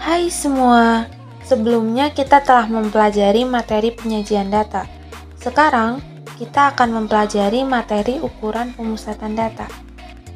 Hai semua, sebelumnya kita telah mempelajari materi penyajian data. Sekarang, kita akan mempelajari materi ukuran pemusatan data.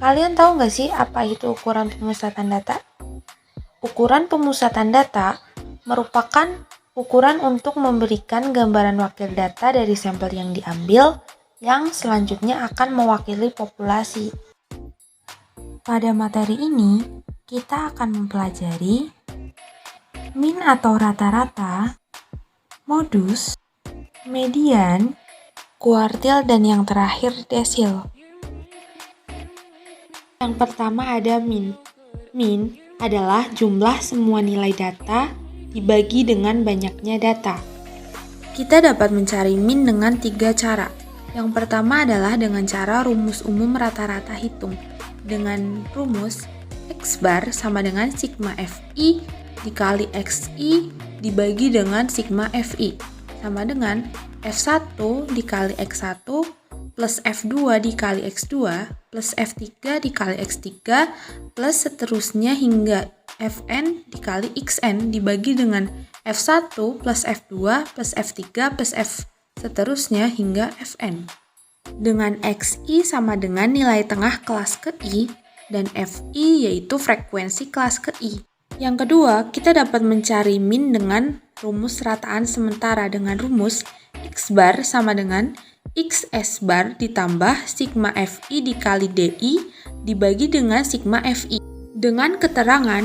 Kalian tahu nggak sih apa itu ukuran pemusatan data? Ukuran pemusatan data merupakan ukuran untuk memberikan gambaran wakil data dari sampel yang diambil yang selanjutnya akan mewakili populasi. Pada materi ini, kita akan mempelajari min atau rata-rata, modus, median, kuartil, dan yang terakhir desil. Yang pertama ada min. Min adalah jumlah semua nilai data dibagi dengan banyaknya data. Kita dapat mencari min dengan 3 cara. Yang pertama adalah dengan cara rumus umum rata-rata hitung. Dengan rumus X bar sama dengan sigma Fi dikali Xi dibagi dengan sigma Fi sama dengan F1 dikali X1 plus F2 dikali X2 plus F3 dikali X3 plus seterusnya hingga Fn dikali Xn dibagi dengan F1 plus F2 plus F3 plus F seterusnya hingga Fn. Dengan Xi sama dengan nilai tengah kelas ke I dan Fi yaitu frekuensi kelas ke I. Yang kedua, kita dapat mencari min dengan rumus rataan sementara dengan rumus X bar sama dengan XS bar ditambah sigma Fi dikali Di dibagi dengan sigma Fi. Dengan keterangan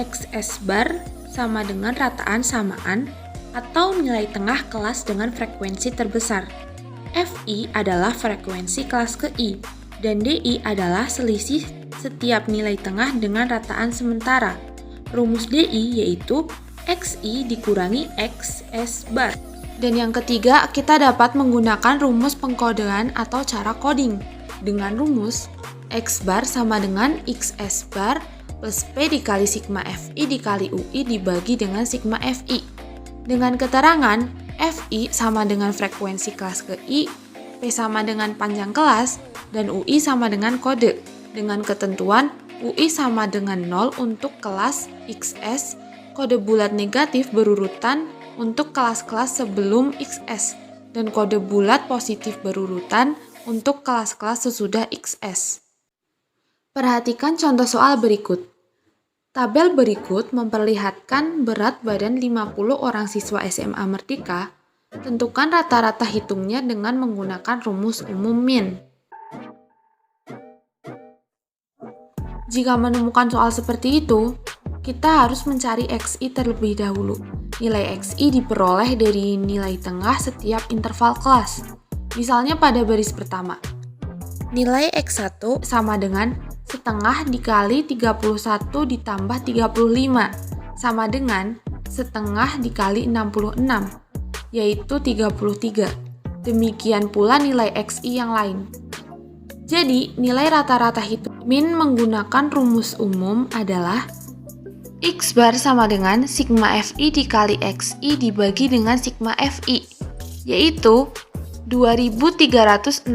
XS bar sama dengan rataan samaan atau nilai tengah kelas dengan frekuensi terbesar. Fi adalah frekuensi kelas ke I dan Di adalah selisih setiap nilai tengah dengan rataan sementara. Rumus Di yaitu Xi dikurangi XS bar. Dan yang ketiga, kita dapat menggunakan rumus pengkodean atau cara coding. Dengan rumus X bar sama dengan XS bar plus P dikali sigma Fi dikali Ui dibagi dengan sigma Fi. Dengan keterangan Fi sama dengan frekuensi kelas ke I, P sama dengan panjang kelas, dan Ui sama dengan kode. Dengan ketentuan Ui sama dengan 0 untuk kelas XS, kode bulat negatif berurutan untuk kelas-kelas sebelum XS, dan kode bulat positif berurutan untuk kelas-kelas sesudah XS. Perhatikan contoh soal berikut. Tabel berikut memperlihatkan berat badan 50 orang siswa SMA Merdeka. Tentukan rata-rata hitungnya dengan menggunakan rumus umum min. Jika menemukan soal seperti itu, kita harus mencari Xi terlebih dahulu. Nilai Xi diperoleh dari nilai tengah setiap interval kelas. Misalnya pada baris pertama. Nilai X1 sama dengan setengah dikali 31 ditambah 35 sama dengan setengah dikali 66, yaitu 33. Demikian pula nilai Xi yang lain. Jadi, nilai rata-rata hitung min menggunakan rumus umum adalah X bar sama dengan sigma Fi dikali Xi dibagi dengan sigma Fi, yaitu 2365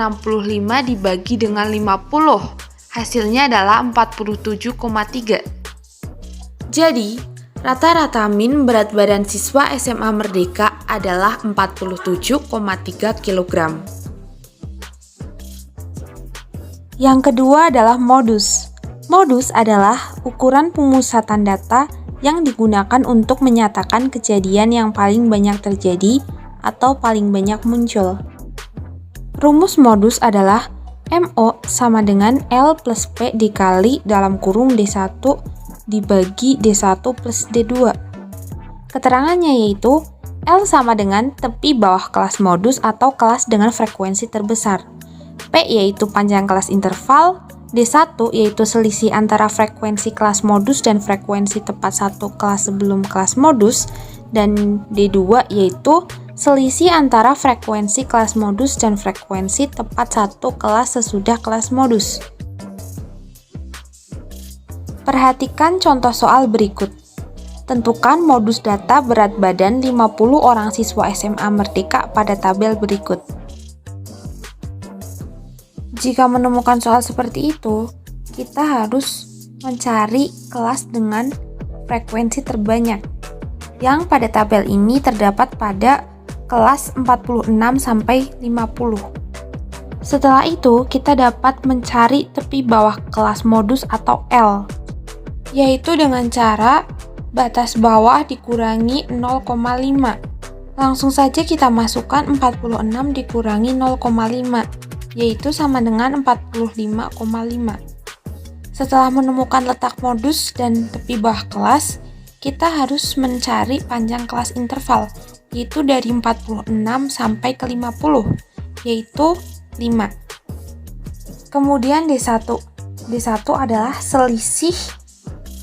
dibagi dengan 50. Hasilnya adalah 47,3. Jadi, rata-rata min berat badan siswa SMA Merdeka adalah 47,3 kg. Yang kedua adalah modus. Modus adalah ukuran pemusatan data yang digunakan untuk menyatakan kejadian yang paling banyak terjadi atau paling banyak muncul. Rumus modus adalah MO sama dengan L plus P dikali dalam kurung D1 dibagi D1 plus D2. Keterangannya yaitu L sama dengan tepi bawah kelas modus atau kelas dengan frekuensi terbesar. P yaitu panjang kelas interval, D1 yaitu selisih antara frekuensi kelas modus dan frekuensi tepat satu kelas sebelum kelas modus, dan D2 yaitu selisih antara frekuensi kelas modus dan frekuensi tepat satu kelas sesudah kelas modus. Perhatikan contoh soal berikut. Tentukan modus data berat badan 50 orang siswa SMA Merdeka pada tabel berikut. Jika menemukan soal seperti itu, kita harus mencari kelas dengan frekuensi terbanyak, yang pada tabel ini terdapat pada kelas 46 sampai 50. Setelah itu, kita dapat mencari tepi bawah kelas modus atau L, yaitu dengan cara batas bawah dikurangi 0,5. Langsung saja kita masukkan 46 dikurangi 0,5, yaitu sama dengan 45,5. Setelah menemukan letak modus dan tepi bawah kelas, kita harus mencari panjang kelas interval, yaitu dari 46 sampai ke 50, yaitu 5. Kemudian D1. D1 adalah selisih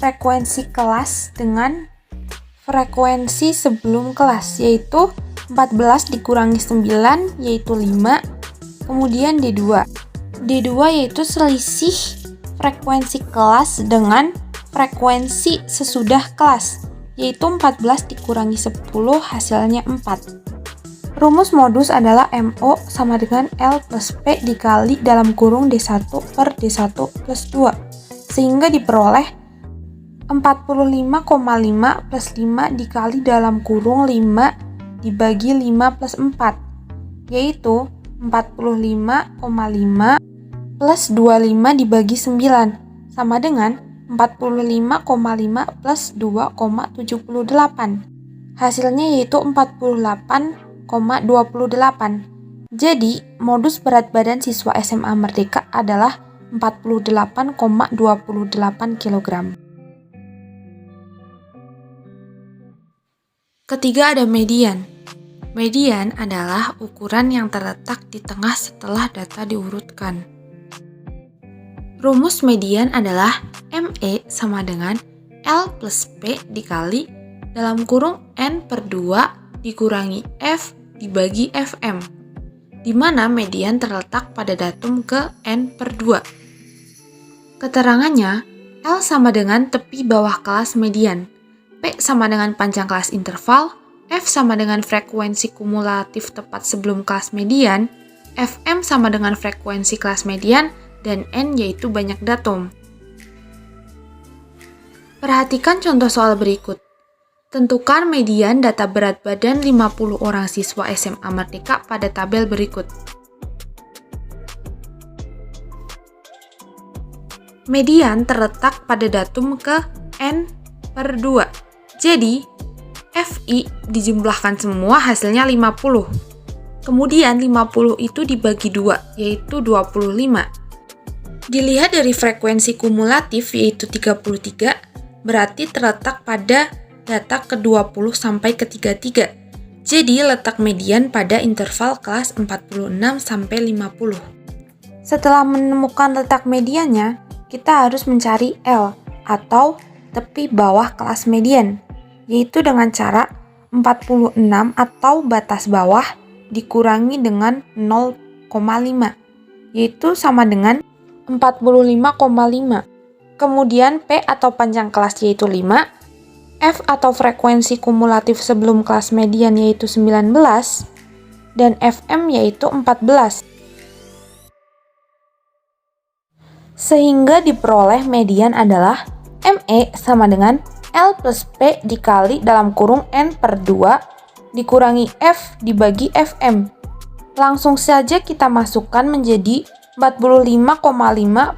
frekuensi kelas dengan frekuensi sebelum kelas, yaitu 14 dikurangi 9, yaitu 5. Kemudian D2. D2 yaitu selisih frekuensi kelas dengan frekuensi sesudah kelas, yaitu 14 dikurangi 10, hasilnya 4. Rumus modus adalah MO sama dengan L plus P dikali dalam kurung D1 per D1 plus 2, sehingga diperoleh 45,5 plus 5 dikali dalam kurung 5 dibagi 5 plus 4, yaitu 45,5 plus 25 dibagi 9, sama dengan 45,5 plus 2,78. Hasilnya yaitu 48,28. Jadi, modus berat badan siswa SMA Merdeka adalah 48,28 kg. Ketiga ada median. Median adalah ukuran yang terletak di tengah setelah data diurutkan. Rumus median adalah ME sama dengan L plus P dikali dalam kurung N per 2 dikurangi F dibagi FM, di mana median terletak pada datum ke N per 2. Keterangannya, L sama dengan tepi bawah kelas median, P sama dengan panjang kelas interval, F sama dengan frekuensi kumulatif tepat sebelum kelas median, FM sama dengan frekuensi kelas median, dan N yaitu banyak datum. Perhatikan contoh soal berikut. Tentukan median data berat badan 50 orang siswa SMA Merdeka pada tabel berikut. Median terletak pada datum ke N per 2. Jadi, FI dijumlahkan semua hasilnya 50. Kemudian 50 itu dibagi 2, yaitu 25. Dilihat dari frekuensi kumulatif yaitu 33, berarti terletak pada data ke-20 sampai ke-33. Jadi letak median pada interval kelas 46 sampai 50. Setelah menemukan letak mediannya, kita harus mencari L atau tepi bawah kelas median, yaitu dengan cara 46 atau batas bawah dikurangi dengan 0,5, yaitu sama dengan 45,5. Kemudian P atau panjang kelas yaitu 5, F atau frekuensi kumulatif sebelum kelas median yaitu 19, dan FM yaitu 14. Sehingga diperoleh median adalah ME sama dengan L plus P dikali dalam kurung N per 2 dikurangi F dibagi FM. Langsung saja kita masukkan menjadi 45,5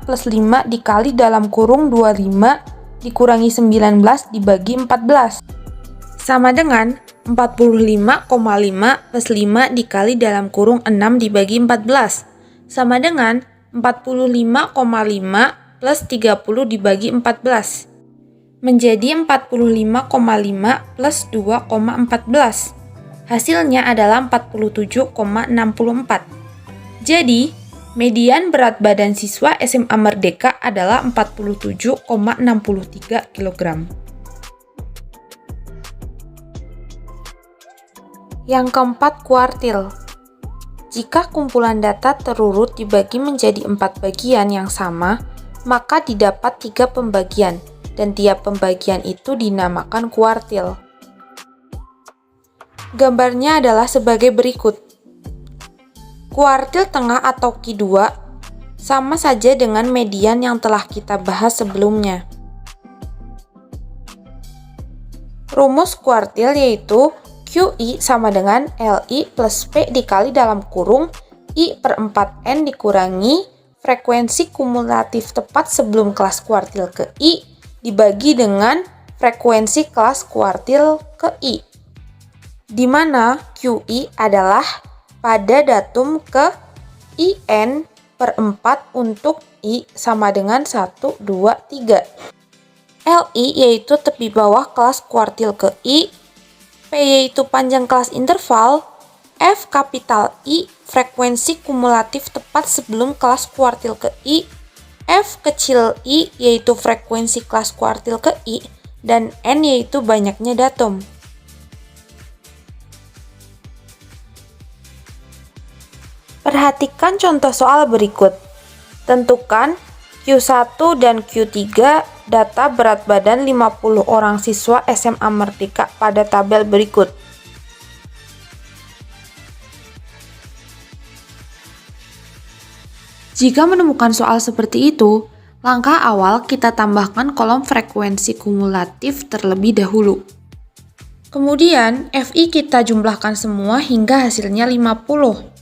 plus 5 dikali dalam kurung 25 dikurangi 19 dibagi 14. Sama dengan 45,5 plus 5 dikali dalam kurung 6 dibagi 14. Sama dengan 45,5 plus 30 dibagi 14. Menjadi 45,5 plus 2,14. Hasilnya adalah 47,64. Jadi, median berat badan siswa SMA Merdeka adalah 47,63 kg. Yang keempat, kuartil. Jika kumpulan data terurut dibagi menjadi 4 bagian yang sama, maka didapat 3 pembagian, dan tiap pembagian itu dinamakan kuartil. Gambarnya adalah sebagai berikut. Kuartil tengah atau Q2 sama saja dengan median yang telah kita bahas sebelumnya. Rumus kuartil yaitu QI sama dengan LI plus P dikali dalam kurung I per 4N dikurangi frekuensi kumulatif tepat sebelum kelas kuartil ke I dibagi dengan frekuensi kelas kuartil ke I, di mana QI adalah pada datum ke IN per 4 untuk I sama dengan 1, 2, 3. LI yaitu tepi bawah kelas kuartil ke I, P yaitu panjang kelas interval, F kapital I frekuensi kumulatif tepat sebelum kelas kuartil ke I, F kecil I yaitu frekuensi kelas kuartil ke I, dan N yaitu banyaknya datum. Perhatikan contoh soal berikut. Tentukan Q1 dan Q3 data berat badan 50 orang siswa SMA Merdeka pada tabel berikut. Jika menemukan soal seperti itu, langkah awal kita tambahkan kolom frekuensi kumulatif terlebih dahulu. Kemudian, FI kita jumlahkan semua hingga hasilnya 50.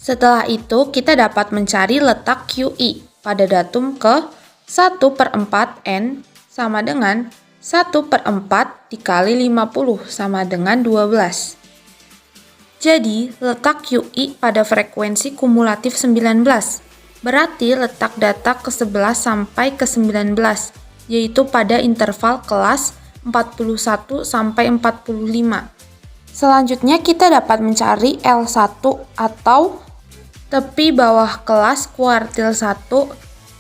Setelah itu, kita dapat mencari letak QI pada datum ke 1 per 4N sama dengan 1 per 4 dikali 50 sama dengan 12. Jadi, letak QI pada frekuensi kumulatif 19. Berarti letak data ke 11 sampai ke 19, yaitu pada interval kelas 41 sampai 45. Selanjutnya kita dapat mencari L1 atau tepi bawah kelas kuartil 1,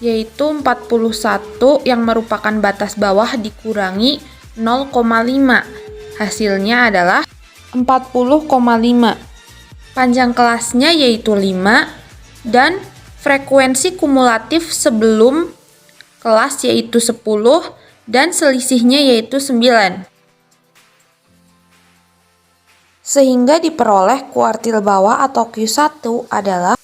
yaitu 41 yang merupakan batas bawah dikurangi 0,5. Hasilnya adalah 40,5. Panjang kelasnya yaitu 5 dan frekuensi kumulatif sebelum kelas yaitu 10 dan selisihnya yaitu 9. Sehingga diperoleh kuartil bawah atau Q1 adalah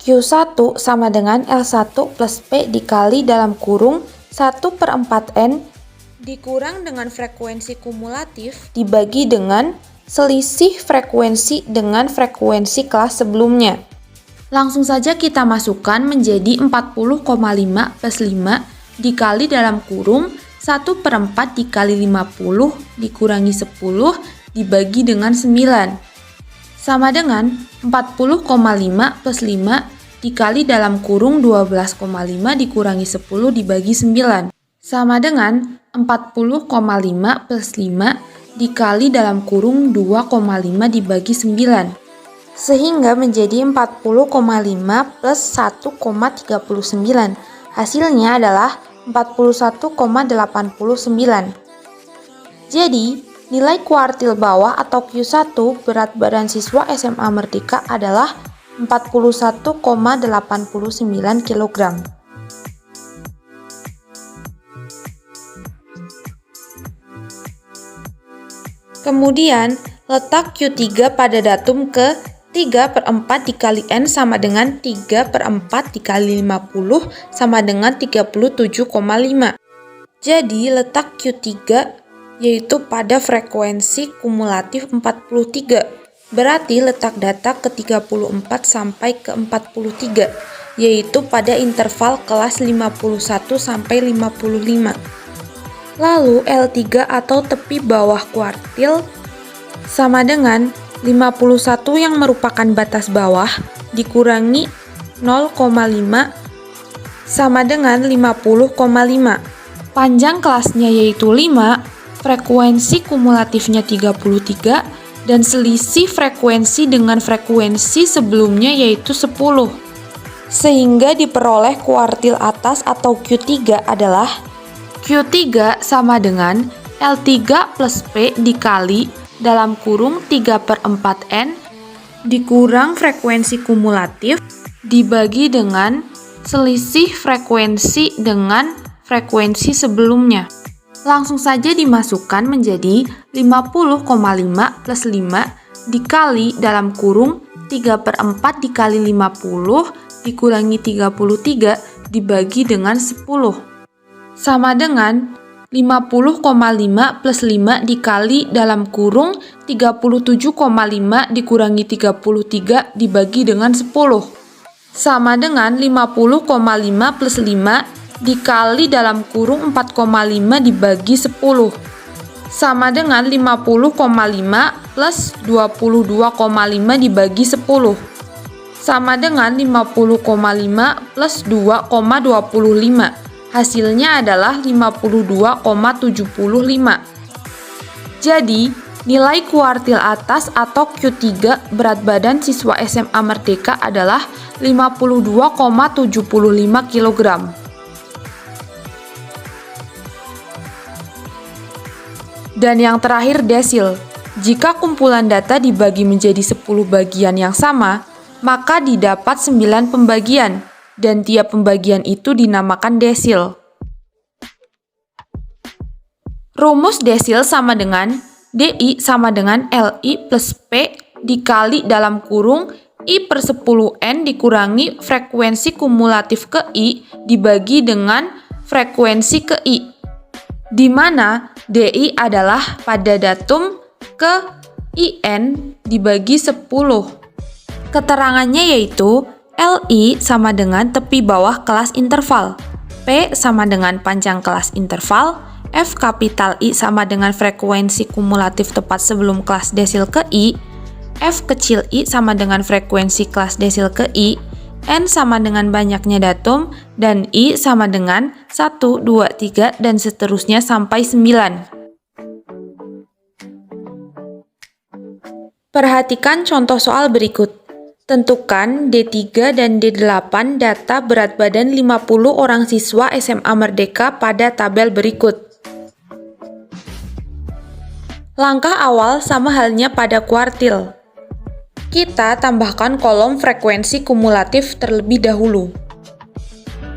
Q1 sama dengan L1 plus P dikali dalam kurung 1 per 4N dikurang dengan frekuensi kumulatif dibagi dengan selisih frekuensi dengan frekuensi kelas sebelumnya. Langsung saja kita masukkan menjadi 40,5 plus 5 dikali dalam kurung 1 per 4 dikali 50 dikurangi 10 dibagi dengan 9. Sama dengan 40,5 plus 5 dikali dalam kurung 12,5 dikurangi 10 dibagi 9. Sama dengan 40,5 plus 5 dikali dalam kurung 2,5 dibagi 9. Sehingga menjadi 40,5 plus 1,39. Hasilnya adalah 41,89. Jadi, nilai kuartil bawah atau Q1 berat badan siswa SMA Merdeka adalah 41,89 kg. Kemudian, letak Q3 pada datum ke 3 per 4 dikali N sama dengan 3 per 4 dikali 50 sama dengan 37,5. Jadi, letak Q3 yaitu pada frekuensi kumulatif 43. Berarti letak data ke 34 sampai ke 43, yaitu pada interval kelas 51 sampai 55. Lalu L3 atau tepi bawah kuartil sama dengan 51 yang merupakan batas bawah dikurangi 0,5 sama dengan 50,5. Panjang kelasnya yaitu 5, frekuensi kumulatifnya 33, dan selisih frekuensi dengan frekuensi sebelumnya yaitu 10. Sehingga diperoleh kuartil atas atau Q3 adalah Q3 sama dengan L3 plus P dikali dalam kurung 3 per 4N dikurang frekuensi kumulatif dibagi dengan selisih frekuensi dengan frekuensi sebelumnya. Langsung saja dimasukkan menjadi 50,5 plus 5 dikali dalam kurung 3 per 4 dikali 50 dikurangi 33 dibagi dengan 10. Sama dengan 50,5 plus 5 dikali dalam kurung 37,5 dikurangi 33 dibagi dengan 10. Sama dengan 50,5 plus 5 dikali dalam kurung 4,5 dibagi 10. Sama dengan 50,5 plus 22,5 dibagi 10. Sama dengan 50,5 plus 2,25. Hasilnya adalah 52,75. Jadi, nilai kuartil atas atau Q3 berat badan siswa SMA Merdeka adalah 52,75 kg. Dan yang terakhir desil. Jika kumpulan data dibagi menjadi 10 bagian yang sama, maka didapat 9 pembagian. Dan tiap pembagian itu dinamakan desil. Rumus desil sama dengan DI sama dengan LI plus P dikali dalam kurung I per 10N dikurangi frekuensi kumulatif ke I dibagi dengan frekuensi ke I, di mana DI adalah pada datum ke IN dibagi 10. Keterangannya yaitu LI sama dengan tepi bawah kelas interval, P sama dengan panjang kelas interval, F kapital I sama dengan frekuensi kumulatif tepat sebelum kelas desil ke I, F kecil i sama dengan frekuensi kelas desil ke I, N sama dengan banyaknya datum, dan I sama dengan 1, 2, 3, dan seterusnya sampai 9. Perhatikan contoh soal berikut. Tentukan D3 dan D8 data berat badan 50 orang siswa SMA Merdeka pada tabel berikut. Langkah awal sama halnya pada kuartil. Kita tambahkan kolom frekuensi kumulatif terlebih dahulu.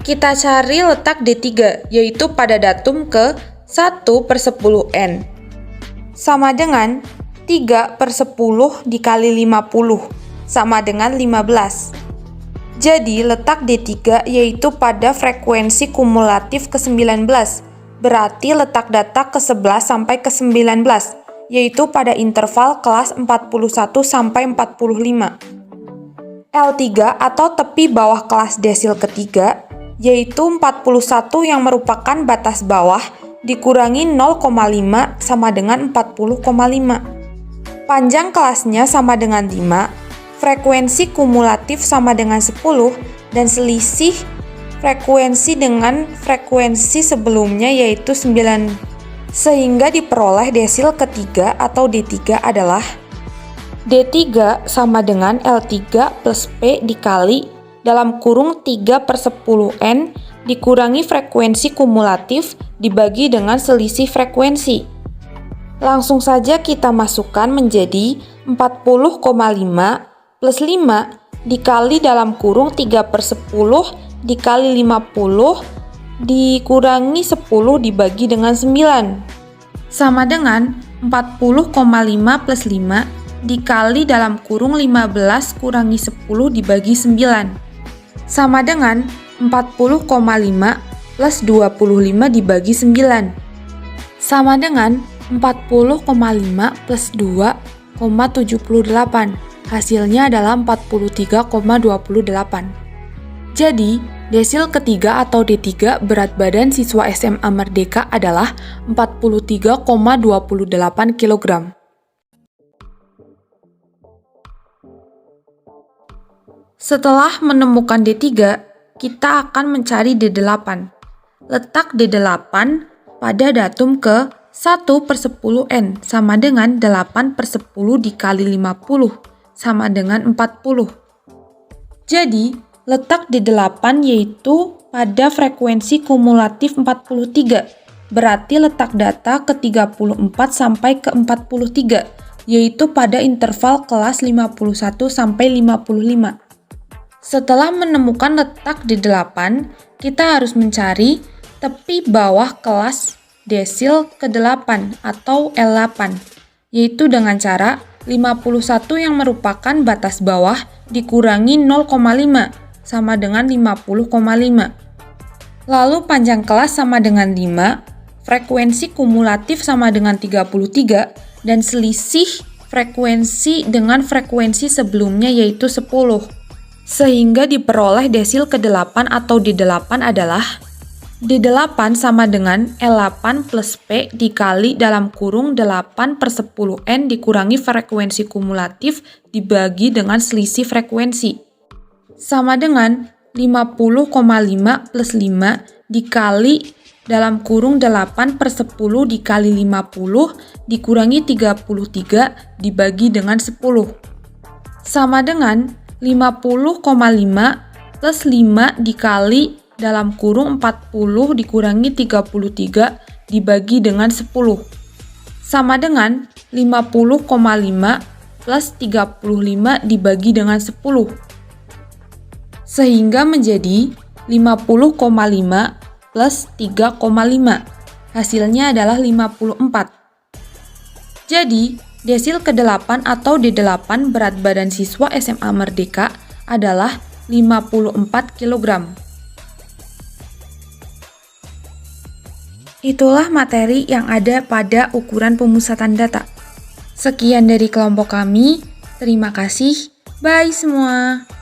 Kita cari letak D3, yaitu pada datum ke 1/10N. Sama dengan 3/10 dikali 50. Sama dengan 15. Jadi, letak D3 yaitu pada frekuensi kumulatif ke-19, berarti letak data ke-11 sampai ke-19, yaitu pada interval kelas 41 sampai 45. L3 atau tepi bawah kelas desil ketiga, yaitu 41 yang merupakan batas bawah, dikurangi 0,5 sama dengan 40,5. Panjang kelasnya sama dengan 5, frekuensi kumulatif sama dengan 10, dan selisih frekuensi dengan frekuensi sebelumnya yaitu 9. Sehingga diperoleh desil ketiga atau D3 adalah D3 sama dengan L3 plus P dikali dalam kurung 3/10N dikurangi frekuensi kumulatif dibagi dengan selisih frekuensi. Langsung saja kita masukkan menjadi 40,5 plus 5 dikali dalam kurung 3/10 dikali 50 dikurangi 10 dibagi dengan 9. Sama dengan 40,5 plus 5 dikali dalam kurung 15 kurangi 10 dibagi 9. Sama dengan 40,5 plus 25 dibagi 9. Sama dengan 40,5 plus 2,78. Hasilnya adalah 43,28. Jadi, desil ketiga atau D3 berat badan siswa SMA Merdeka adalah 43,28 kg. Setelah menemukan D3, kita akan mencari D8. Letak D8 pada datum ke 1/10N sama dengan 8/10 dikali 50 sama dengan 40. Jadi, letak D8 yaitu pada frekuensi kumulatif 43, berarti letak data ke 34 sampai ke 43, yaitu pada interval kelas 51 sampai 55. Setelah menemukan letak D8, kita harus mencari tepi bawah kelas desil ke-8 atau L8, yaitu dengan cara 51 yang merupakan batas bawah dikurangi 0,5 sama dengan 50,5. Lalu panjang kelas sama dengan 5, frekuensi kumulatif sama dengan 33 dan selisih frekuensi dengan frekuensi sebelumnya yaitu 10. Sehingga diperoleh desil ke-8 atau D8 adalah D8 sama dengan L8 plus P dikali dalam kurung 8/10N dikurangi frekuensi kumulatif dibagi dengan selisih frekuensi. Sama dengan 50,5 plus 5 dikali dalam kurung 8/10 dikali 50 dikurangi 33 dibagi dengan 10. Sama dengan 50,5 plus 5 dikali dalam kurung 40 dikurangi 33 dibagi dengan 10. Sama dengan 50,5 plus 35 dibagi dengan 10. Sehingga menjadi 50,5 plus 3,5. Hasilnya adalah 54. Jadi, desil ke-8 atau D8 berat badan siswa SMA Merdeka adalah 54 kg. Itulah materi yang ada pada ukuran pemusatan data. Sekian dari kelompok kami. Terima kasih. Bye semua.